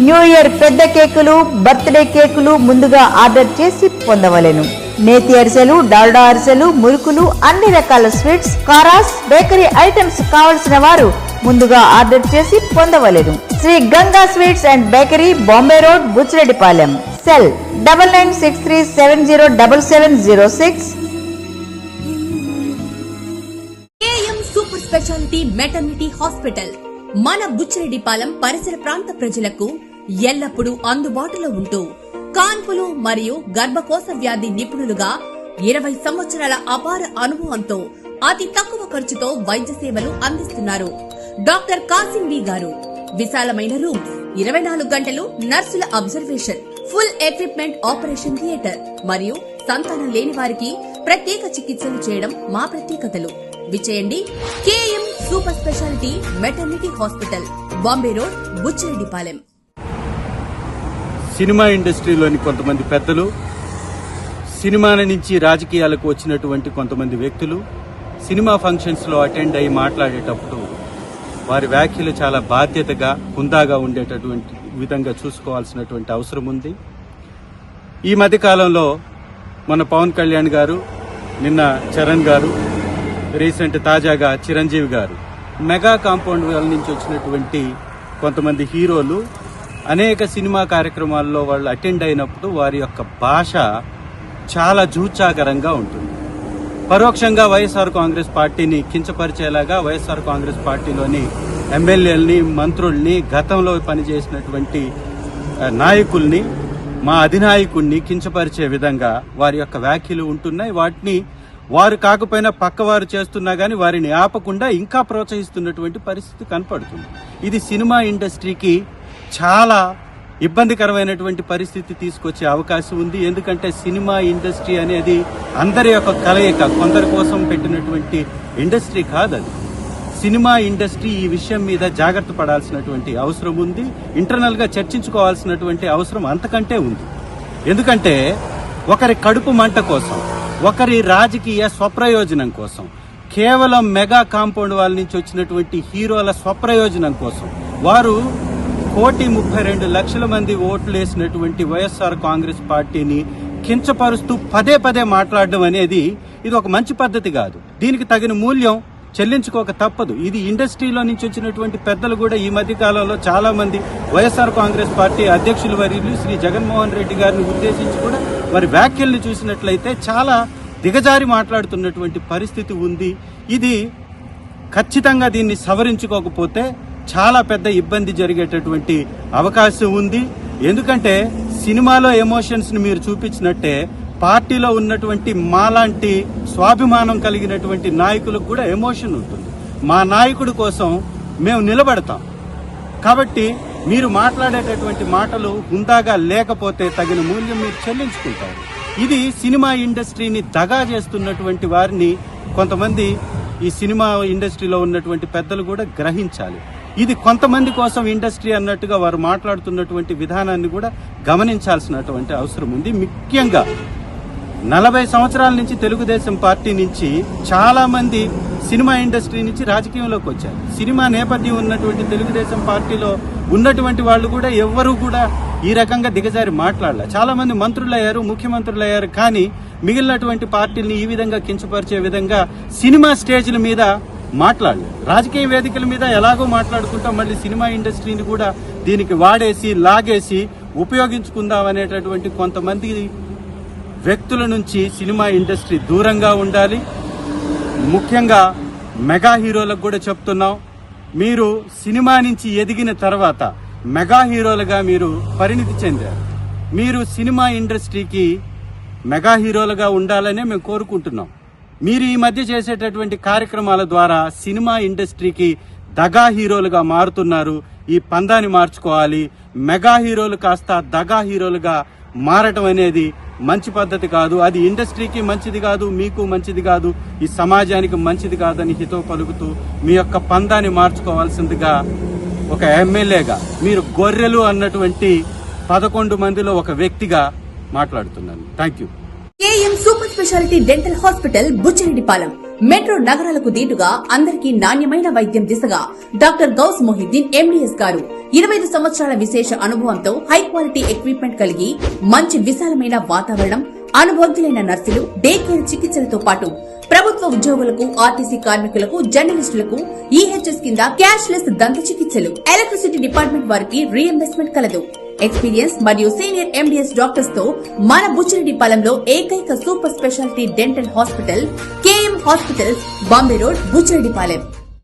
New year పెద్ద కేకులు, birthday కేకులు ముందుగా ఆర్డర్ చేసి పొందవలెను. నేతి అరిసెలు, డాల్డా అరిసెలు, మురుకులు, అన్ని రకాల స్వీట్స్, కారాస్, బేకరీ ఐటమ్స్ కావలసిన వారు ముందుగా ఆర్డర్ చేసి పొందవలెను. Sri Ganga sweets and bakery, Bombay road, Buchireddypalem. Cell 9963707706. KM super speciality maternity hospital మన బుచ్చిరెడ్డిపాలెం పరిసర ప్రాంత ప్రజలకు ఎల్లప్పుడూ అందుబాటులో ఉంటూ కాన్పులు మరియు గర్భకోశ వ్యాధి నిపుణులుగా 20 సంవత్సరాల అపార అనుభవంతో అతి తక్కువ ఖర్చుతో వైద్య సేవలు అందిస్తున్నారు. డాక్టర్ కాసిం బి గారు. విశాలమైన రూమ్స్, 24 గంటలు నర్సుల observation, full equipment, operation theatre మరియు సంతానం లేని వారికి ప్రత్యేక చికిత్సలు చేయడం మా ప్రత్యేకతలు. విచేయండి KM super speciality maternity hospital, Bombay road, Buchireddypalem. Cinema ఇండస్ట్రీలోని కొంతమంది పెద్దలు, సినిమాల నుంచి రాజకీయాలకు వచ్చినటువంటి కొంతమంది వ్యక్తులు సినిమా ఫంక్షన్స్లో అటెండ్ అయ్యి మాట్లాడేటప్పుడు వారి వ్యాఖ్యలు చాలా బాధ్యతగా, హుందాగా ఉండేటటువంటి విధంగా చూసుకోవాల్సినటువంటి అవసరం ఉంది. ఈ మధ్యకాలంలో మన పవన్ కళ్యాణ్ గారు, నిన్న చరణ్ గారు, రీసెంట్ తాజాగా చిరంజీవి గారు మెగా కాంపౌండ్ వాళ్ళ నుంచి వచ్చినటువంటి కొంతమంది హీరోలు అనేక సినిమా కార్యక్రమాల్లో వాళ్ళు అటెండ్ అయినప్పుడు వారి యొక్క భాష చాలా జూచాకరంగా ఉంటుంది. పరోక్షంగా వైఎస్ఆర్ కాంగ్రెస్ పార్టీని కించపరిచేలాగా, వైఎస్ఆర్ కాంగ్రెస్ పార్టీలోని ఎమ్మెల్యేలని, మంత్రుల్ని, గతంలో పనిచేసినటువంటి నాయకుల్ని, మా అధినాయకుడిని కించపరిచే విధంగా వారి యొక్క వ్యాఖ్యలు ఉంటున్నాయి. వాటిని వారు కాకపోయినా పక్కవారు చేస్తున్నా గానీ వారిని ఆపకుండా ఇంకా ప్రోత్సహిస్తున్నటువంటి పరిస్థితి కనపడుతుంది. ఇది సినిమా ఇండస్ట్రీకి చాలా ఇబ్బందికరమైనటువంటి పరిస్థితి తీసుకొచ్చే అవకాశం ఉంది. ఎందుకంటే సినిమా ఇండస్ట్రీ అనేది అందరి యొక్క కలయిక, కొందరి కోసం పెట్టినటువంటి ఇండస్ట్రీ కాదది. సినిమా ఇండస్ట్రీ ఈ విషయం మీద జాగ్రత్త పడాల్సినటువంటి అవసరం ఉంది. ఇంటర్నల్ గా చర్చించుకోవాల్సినటువంటి అవసరం అంతకంటే ఉంది. ఎందుకంటే ఒకరి కడుపు మంట కోసం, ఒకరి రాజకీయ స్వప్రయోజనం కోసం, కేవలం మెగా కాంపౌండ్ వాళ్ళ నుంచి వచ్చినటువంటి హీరోల స్వప్రయోజనం కోసం వారు 1,32,00,000 మంది ఓట్లు వేసినటువంటి వైఎస్ఆర్ కాంగ్రెస్ పార్టీని కించపరుస్తూ పదే పదే మాట్లాడడం అనేది ఇది ఒక మంచి పద్ధతి కాదు. దీనికి తగిన మూల్యం చెల్లించుకోక తప్పదు. ఇది ఇండస్ట్రీలో నుంచి వచ్చినటువంటి పెద్దలు కూడా ఈ మధ్య కాలంలో చాలా మంది వైఎస్ఆర్ కాంగ్రెస్ పార్టీ అధ్యక్షులు వర్యులు శ్రీ జగన్మోహన్ రెడ్డి గారిని ఉద్దేశించి కూడా వారి వ్యాఖ్యల్ని చూసినట్లయితే చాలా దిగజారి మాట్లాడుతున్నటువంటి పరిస్థితి ఉంది. ఇది ఖచ్చితంగా దీన్ని సవరించుకోకపోతే చాలా పెద్ద ఇబ్బంది జరిగేటటువంటి అవకాశం ఉంది. ఎందుకంటే సినిమాలో ఎమోషన్స్ ని మీరు చూపించినట్టే పార్టీలో ఉన్నటువంటి మాలాంటి స్వాభిమానం కలిగినటువంటి నాయకులకు కూడా ఎమోషన్ ఉంటుంది. మా నాయకుడి కోసం మేము నిలబడతాం. కాబట్టి మీరు మాట్లాడేటటువంటి మాటలు హుందాగా లేకపోతే తగిన మూల్యం మీరు చెల్లించుకుంటారు. ఇది సినిమా ఇండస్ట్రీని దగా చేస్తున్నటువంటి వారిని కొంతమంది ఈ సినిమా ఇండస్ట్రీలో ఉన్నటువంటి పెద్దలు కూడా గ్రహించాలి. ఇది కొంతమంది కోసం ఇండస్ట్రీ అన్నట్టుగా వారు మాట్లాడుతున్నటువంటి విధానాన్ని కూడా గమనించాల్సినటువంటి అవసరం ఉంది. ముఖ్యంగా 40 సంవత్సరాల నుంచి తెలుగుదేశం పార్టీ నుంచి చాలా మంది సినిమా ఇండస్ట్రీ నుంచి రాజకీయంలోకి వచ్చారు. సినిమా నేపథ్యం ఉన్నటువంటి తెలుగుదేశం పార్టీలో ఉన్నటువంటి వాళ్ళు కూడా ఎవ్వరూ కూడా ఈ రకంగా దిగజారి మాట్లాడలే. చాలా మంది మంత్రులయ్యారు, ముఖ్యమంత్రులయ్యారు. కానీ మిగిలినటువంటి పార్టీల్ని ఈ విధంగా కించపరిచే విధంగా సినిమా స్టేజ్ల మీద మాట్లాడలేదు. రాజకీయ వేదికల మీద ఎలాగో మాట్లాడుకుంటాం, మళ్ళీ సినిమా ఇండస్ట్రీని కూడా దీనికి వాడేసి లాగేసి ఉపయోగించుకుందాం అనేటటువంటి కొంతమంది వ్యక్తుల నుంచి సినిమా ఇండస్ట్రీ దూరంగా ఉండాలి. ముఖ్యంగా మెగా హీరోలకు కూడా చెప్తున్నాం, మీరు సినిమా నుంచి ఎదిగిన తర్వాత మెగా హీరోలుగా మీరు పరిణితి చెందారు. మీరు సినిమా ఇండస్ట్రీకి మెగా హీరోలుగా ఉండాలనే మేము కోరుకుంటున్నాం. మీరు ఈ మధ్య చేసేటటువంటి కార్యక్రమాల ద్వారా సినిమా ఇండస్ట్రీకి దగా హీరోలుగా మారుతున్నారు. ఈ పందాన్ని మార్చుకోవాలి. మెగా హీరోలు కాస్త దగా హీరోలుగా మారటం అనేది మంచి పద్ధతి కాదు. అది ఇండస్ట్రీకి మంచిది కాదు, మీకు మంచిది కాదు, ఈ సమాజానికి మంచిది కాదని హితవు పలుకుతూ మీ యొక్క పందాన్ని మార్చుకోవాల్సిందిగా ఒక ఎమ్మెల్యేగా, మీరు గొర్రెలు అన్నటువంటి 11 మందిలో ఒక వ్యక్తిగా మాట్లాడుతున్నాను. Thank you. KM super speciality dental hospital, Buchireddypalem. Metro నగరాలకు దీటుగా అందరికీ నాణ్యమైన వైద్యం దిశగా డాక్టర్ గౌస్ మొహిద్దీన్ ఎండీఎస్ గారు 25 సంవత్సరాల విశేష అనుభవంతో హై క్వాలిటీ ఎక్విప్మెంట్ కలిగి మంచి విశాలమైన వాతావరణం, అనుభవజ్ఞులైన నర్సులు, డే కేర్ చికిత్సలతో పాటు ప్రభుత్వ ఉద్యోగులకు, ఆర్టీసీ కార్మికులకు, జర్నలిస్టులకు ఈహెచ్ఎస్ కింద క్యాష్లెస్ దంత చికిత్సలు, ఎలక్ట్రిసిటీ డిపార్ట్మెంట్ వారికి రీఎంబర్స్మెంట్ కలదు. ఎక్స్పీరియన్స్ మరియు సీనియర్ ఎండీఎస్ డాక్టర్స్ తో మన బుచ్చిరెడ్డిపాలెంలో ఏకైక super speciality dental hospital KM hospitals, Bombay road, Buchireddypalem.